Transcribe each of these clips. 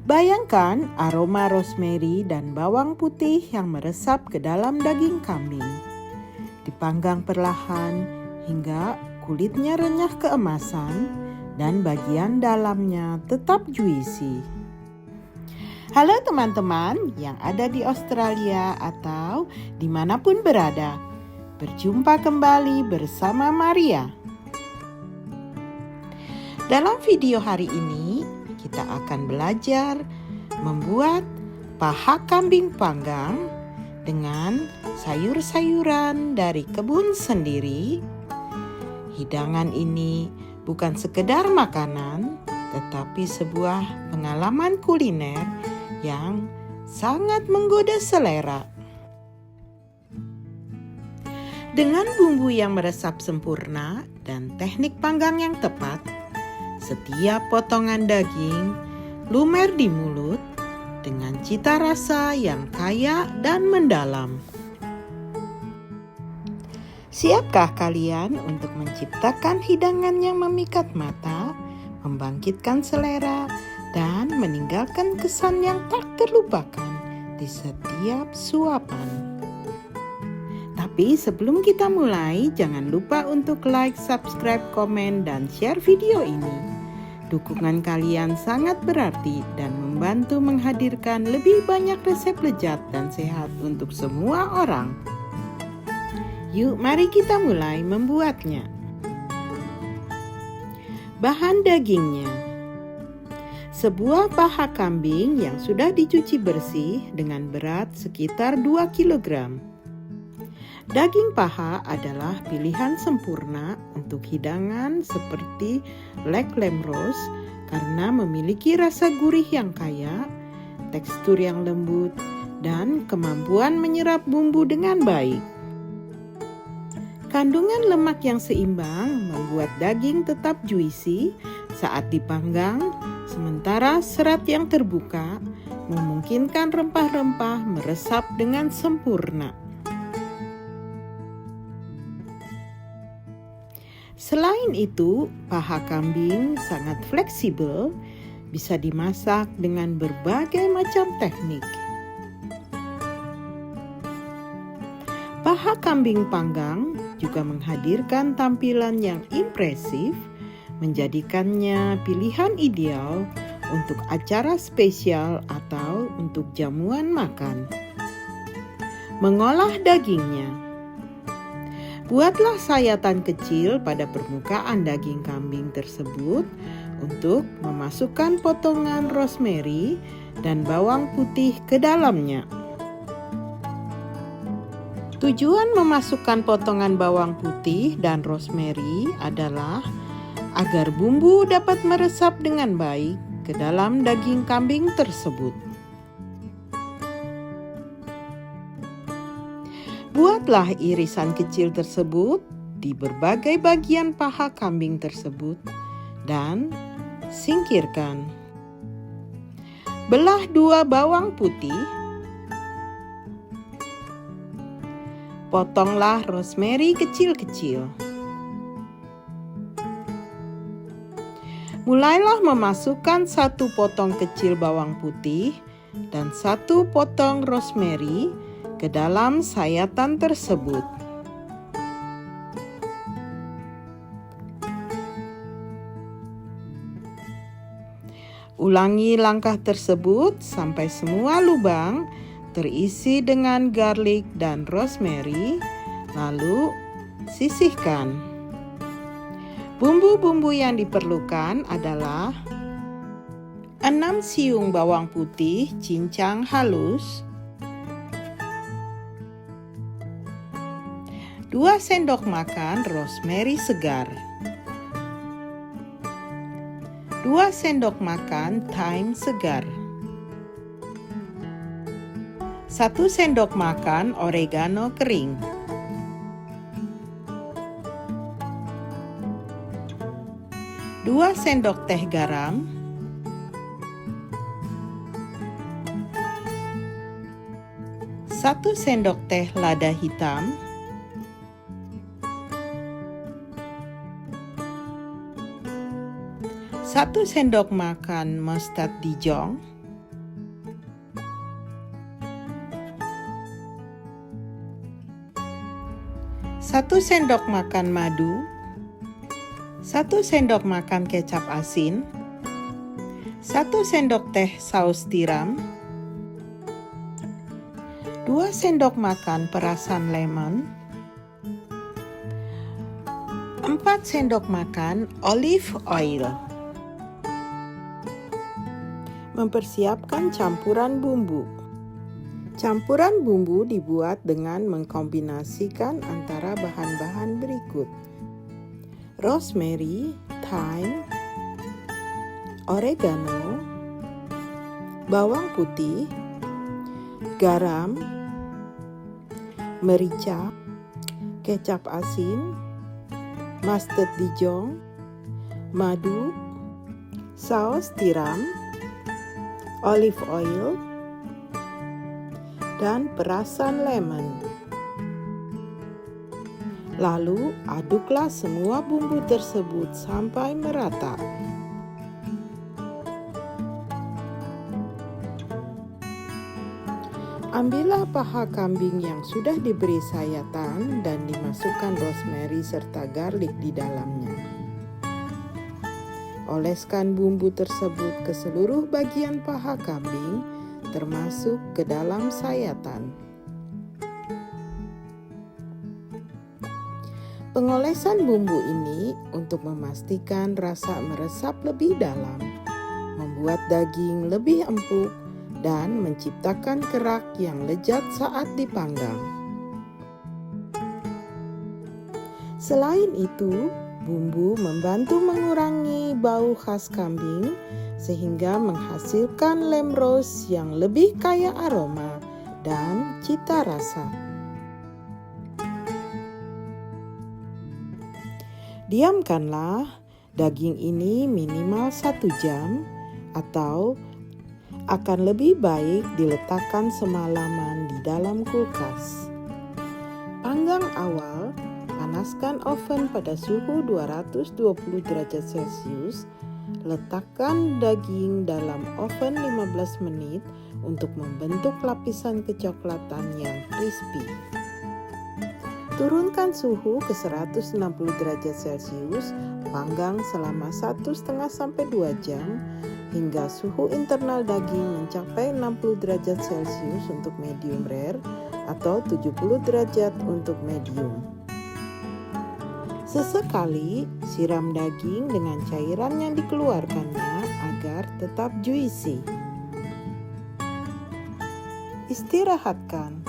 Bayangkan aroma rosemary dan bawang putih yang meresap ke dalam daging kambing. Dipanggang perlahan hingga kulitnya renyah keemasan dan bagian dalamnya tetap juicy. Halo teman-teman yang ada di Australia atau dimanapun berada. Berjumpa kembali bersama Maria. Dalam video hari ini, kita akan belajar membuat paha kambing panggang dengan sayur-sayuran dari kebun sendiri. Hidangan ini bukan sekedar makanan, tetapi sebuah pengalaman kuliner yang sangat menggoda selera. Dengan bumbu yang meresap sempurna dan teknik panggang yang tepat, setiap potongan daging lumer di mulut dengan cita rasa yang kaya dan mendalam. Siapkah kalian untuk menciptakan hidangan yang memikat mata, membangkitkan selera, dan meninggalkan kesan yang tak terlupakan di setiap suapan? Tapi sebelum kita mulai, jangan lupa untuk like, subscribe, komen, dan share video ini. Dukungan kalian sangat berarti dan membantu menghadirkan lebih banyak resep lezat dan sehat untuk semua orang. Yuk, mari kita mulai membuatnya. Bahan dagingnya. Sebuah paha kambing yang sudah dicuci bersih dengan berat sekitar 2 kg. Daging paha adalah pilihan sempurna untuk hidangan seperti leg lamb roast karena memiliki rasa gurih yang kaya, tekstur yang lembut, dan kemampuan menyerap bumbu dengan baik. Kandungan lemak yang seimbang membuat daging tetap juicy saat dipanggang, sementara serat yang terbuka memungkinkan rempah-rempah meresap dengan sempurna. Selain itu, paha kambing sangat fleksibel, bisa dimasak dengan berbagai macam teknik. Paha kambing panggang juga menghadirkan tampilan yang impresif, menjadikannya pilihan ideal untuk acara spesial atau untuk jamuan makan. Mengolah dagingnya. Buatlah sayatan kecil pada permukaan daging kambing tersebut untuk memasukkan potongan rosemary dan bawang putih ke dalamnya. Tujuan memasukkan potongan bawang putih dan rosemary adalah agar bumbu dapat meresap dengan baik ke dalam daging kambing tersebut. Buatlah irisan kecil tersebut di berbagai bagian paha kambing tersebut dan singkirkan. Belah 2 bawang putih. Potonglah rosemary kecil-kecil. Mulailah memasukkan 1 potong kecil bawang putih dan 1 potong rosemary ke dalam sayatan tersebut. Ulangi langkah tersebut sampai semua lubang terisi dengan garlic dan rosemary, lalu sisihkan. Bumbu-bumbu yang diperlukan adalah 6 siung bawang putih cincang halus, 2 sendok makan rosemary segar, 2 sendok makan thyme segar, 1 sendok makan oregano kering, 2 sendok teh garam, 1 sendok teh lada hitam, 1 1 sendok makan mustard Dijon, 1 sendok makan madu, 1 sendok makan kecap asin, 1 sendok teh saus tiram, 2 sendok makan perasan lemon, 4 sendok makan olive oil. Mempersiapkan campuran bumbu. Campuran bumbu dibuat dengan mengkombinasikan antara bahan-bahan berikut: rosemary, thyme, oregano, bawang putih, garam, merica, kecap asin, mustard Dijon, madu, saus tiram, olive oil, dan perasan lemon. Lalu aduklah semua bumbu tersebut sampai merata. Ambillah paha kambing yang sudah diberi sayatan dan dimasukkan rosemary serta garlic di dalamnya. Oleskan bumbu tersebut ke seluruh bagian paha kambing, termasuk ke dalam sayatan. Pengolesan bumbu ini untuk memastikan rasa meresap lebih dalam, membuat daging lebih empuk, dan menciptakan kerak yang lezat saat dipanggang. Selain itu, bumbu membantu mengurangi bau khas kambing sehingga menghasilkan lamb roast yang lebih kaya aroma dan cita rasa. Diamkanlah daging ini minimal 1 jam atau akan lebih baik diletakkan semalaman di dalam kulkas. Panggang awal, panaskan oven pada suhu 220 derajat Celcius. Letakkan daging dalam oven 15 menit untuk membentuk lapisan kecoklatan yang crispy. Turunkan suhu ke 160 derajat Celcius, panggang selama 1,5-2 jam hingga suhu internal daging mencapai 60 derajat Celcius untuk medium rare atau 70 derajat untuk medium. Sesekali siram daging dengan cairan yang dikeluarkannya agar tetap juicy. Istirahatkan.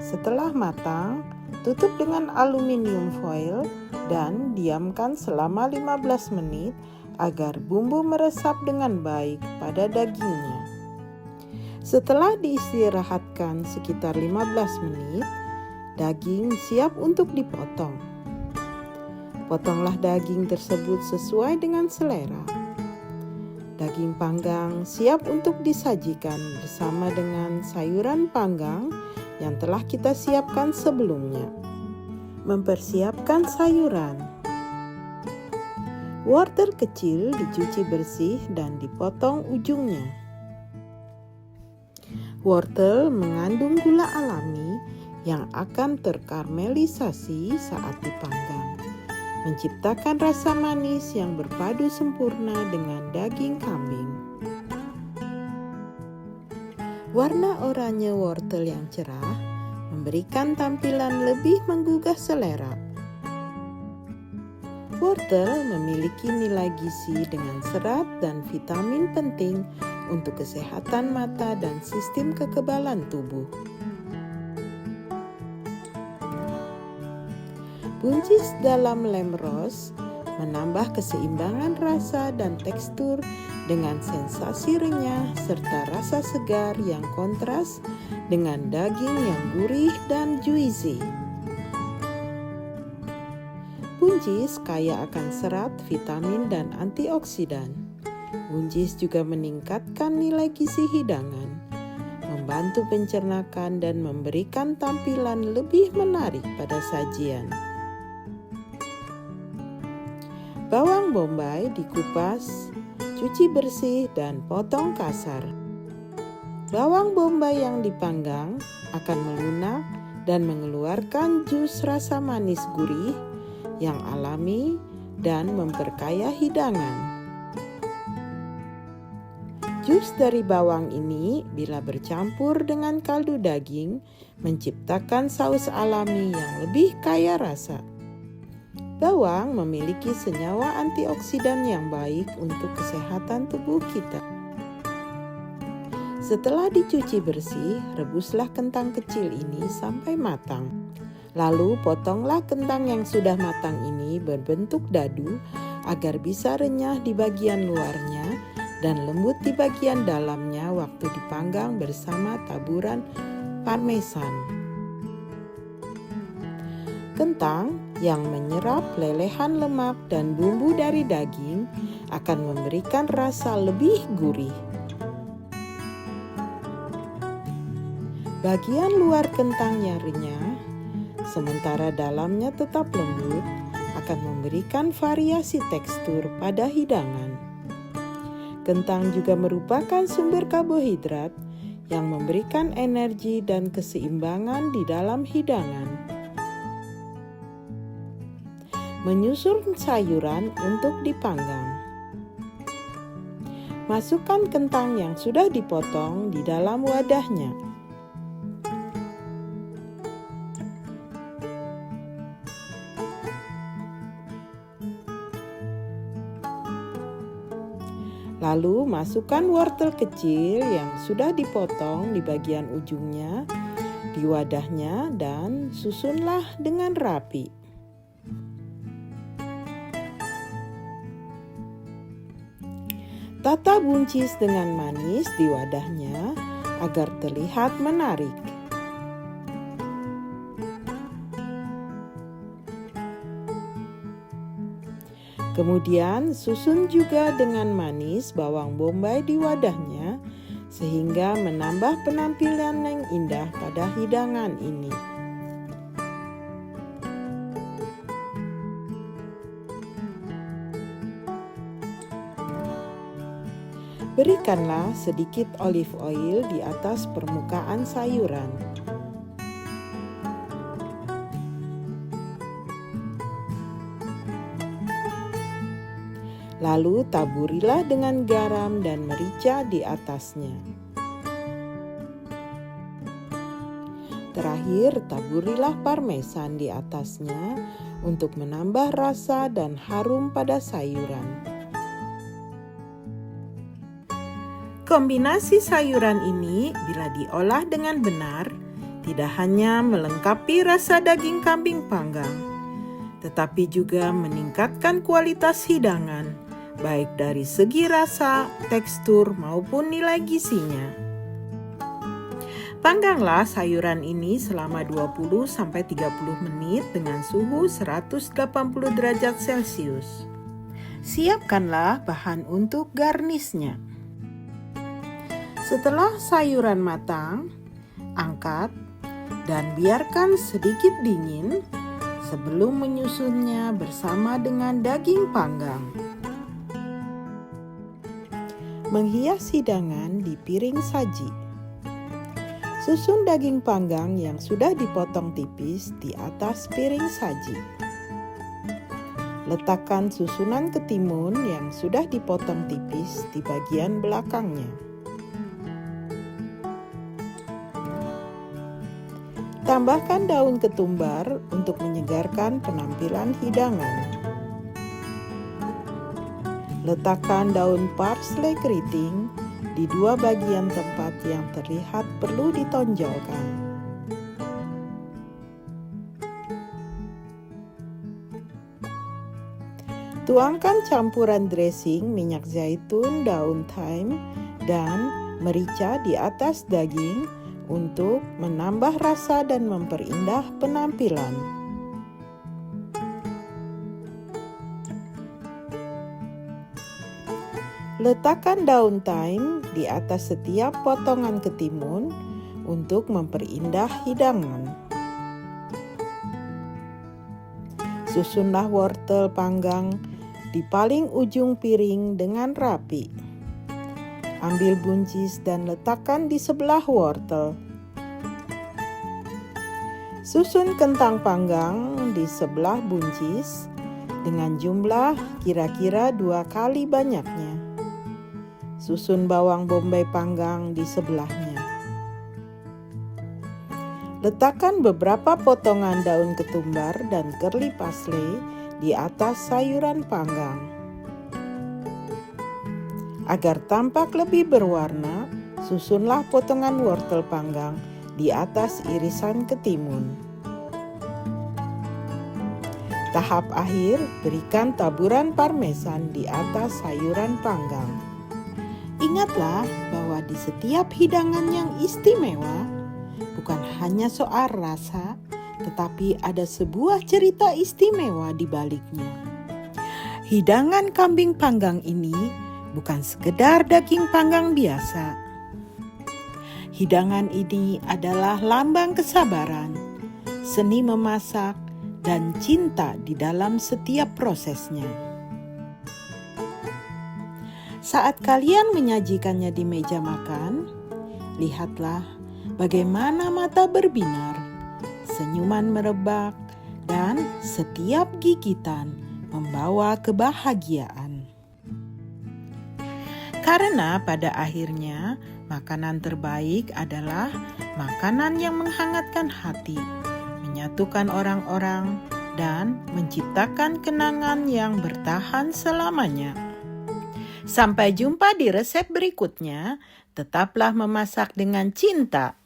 Setelah matang, tutup dengan aluminium foil dan diamkan selama 15 menit agar bumbu meresap dengan baik pada dagingnya. Setelah diistirahatkan sekitar 15 menit, daging siap untuk dipotong. Potonglah daging tersebut sesuai dengan selera. Daging panggang siap untuk disajikan bersama dengan sayuran panggang yang telah kita siapkan sebelumnya. Mempersiapkan sayuran. Wortel kecil dicuci bersih dan dipotong ujungnya. Wortel mengandung gula alami yang akan terkarmelisasi saat dipanggang, menciptakan rasa manis yang berpadu sempurna dengan daging kambing. Warna oranye wortel yang cerah memberikan tampilan lebih menggugah selera. Wortel memiliki nilai gizi dengan serat dan vitamin penting untuk kesehatan mata dan sistem kekebalan tubuh. Buncis dalam lamb roast menambah keseimbangan rasa dan tekstur dengan sensasi renyah serta rasa segar yang kontras dengan daging yang gurih dan juicy. Buncis kaya akan serat, vitamin, dan antioksidan. Buncis juga meningkatkan nilai gizi hidangan, membantu pencernaan dan memberikan tampilan lebih menarik pada sajian. Bawang bombay dikupas, cuci bersih dan potong kasar. Bawang bombay yang dipanggang akan melunak dan mengeluarkan jus rasa manis gurih yang alami dan memperkaya hidangan. Jus dari bawang ini bila bercampur dengan kaldu daging menciptakan saus alami yang lebih kaya rasa. Bawang memiliki senyawa antioksidan yang baik untuk kesehatan tubuh kita. Setelah dicuci bersih, rebuslah kentang kecil ini sampai matang. Lalu potonglah kentang yang sudah matang ini berbentuk dadu agar bisa renyah di bagian luarnya dan lembut di bagian dalamnya waktu dipanggang bersama taburan parmesan. Kentang yang menyerap lelehan lemak dan bumbu dari daging akan memberikan rasa lebih gurih. Bagian luar kentang yang renyah, sementara dalamnya tetap lembut, akan memberikan variasi tekstur pada hidangan. Kentang juga merupakan sumber karbohidrat yang memberikan energi dan keseimbangan di dalam hidangan. Menyusun sayuran untuk dipanggang. Masukkan kentang yang sudah dipotong di dalam wadahnya. Lalu masukkan wortel kecil yang sudah dipotong di bagian ujungnya di wadahnya dan susunlah dengan rapi. Tata buncis dengan manis di wadahnya agar terlihat menarik. Kemudian susun juga dengan manis bawang bombay di wadahnya sehingga menambah penampilan yang indah pada hidangan ini. Berikanlah sedikit olive oil di atas permukaan sayuran. Lalu taburilah dengan garam dan merica di atasnya. Terakhir, taburilah parmesan di atasnya untuk menambah rasa dan harum pada sayuran. Kombinasi sayuran ini bila diolah dengan benar, tidak hanya melengkapi rasa daging kambing panggang, tetapi juga meningkatkan kualitas hidangan, baik dari segi rasa, tekstur, maupun nilai gizinya. Pangganglah sayuran ini selama 20-30 menit dengan suhu 180 derajat Celcius. Siapkanlah bahan untuk garnisnya. Setelah sayuran matang, angkat dan biarkan sedikit dingin sebelum menyusunnya bersama dengan daging panggang. Menghias hidangan di piring saji. Susun daging panggang yang sudah dipotong tipis di atas piring saji. Letakkan susunan ketimun yang sudah dipotong tipis di bagian belakangnya. Tambahkan daun ketumbar untuk menyegarkan penampilan hidangan. Letakkan daun parsley keriting di dua bagian tempat yang terlihat perlu ditonjolkan. Tuangkan campuran dressing minyak zaitun, daun thyme, dan merica di atas daging untuk menambah rasa dan memperindah penampilan. Letakkan daun thyme di atas setiap potongan ketimun untuk memperindah hidangan. Susunlah wortel panggang di paling ujung piring dengan rapi. Ambil buncis dan letakkan di sebelah wortel. Susun kentang panggang di sebelah buncis dengan jumlah kira-kira 2 kali banyaknya. Susun bawang bombay panggang di sebelahnya. Letakkan beberapa potongan daun ketumbar dan curly parsley di atas sayuran panggang. Agar tampak lebih berwarna, susunlah potongan wortel panggang di atas irisan ketimun. Tahap akhir, berikan taburan parmesan di atas sayuran panggang. Ingatlah bahwa di setiap hidangan yang istimewa, bukan hanya soal rasa, tetapi ada sebuah cerita istimewa di baliknya. Hidangan kambing panggang ini bukan sekedar daging panggang biasa. Hidangan ini adalah lambang kesabaran, seni memasak, dan cinta di dalam setiap prosesnya. Saat kalian menyajikannya di meja makan, lihatlah bagaimana mata berbinar, senyuman merebak, dan setiap gigitan membawa kebahagiaan. Karena pada akhirnya makanan terbaik adalah makanan yang menghangatkan hati, menyatukan orang-orang, dan menciptakan kenangan yang bertahan selamanya. Sampai jumpa di resep berikutnya. Tetaplah memasak dengan cinta.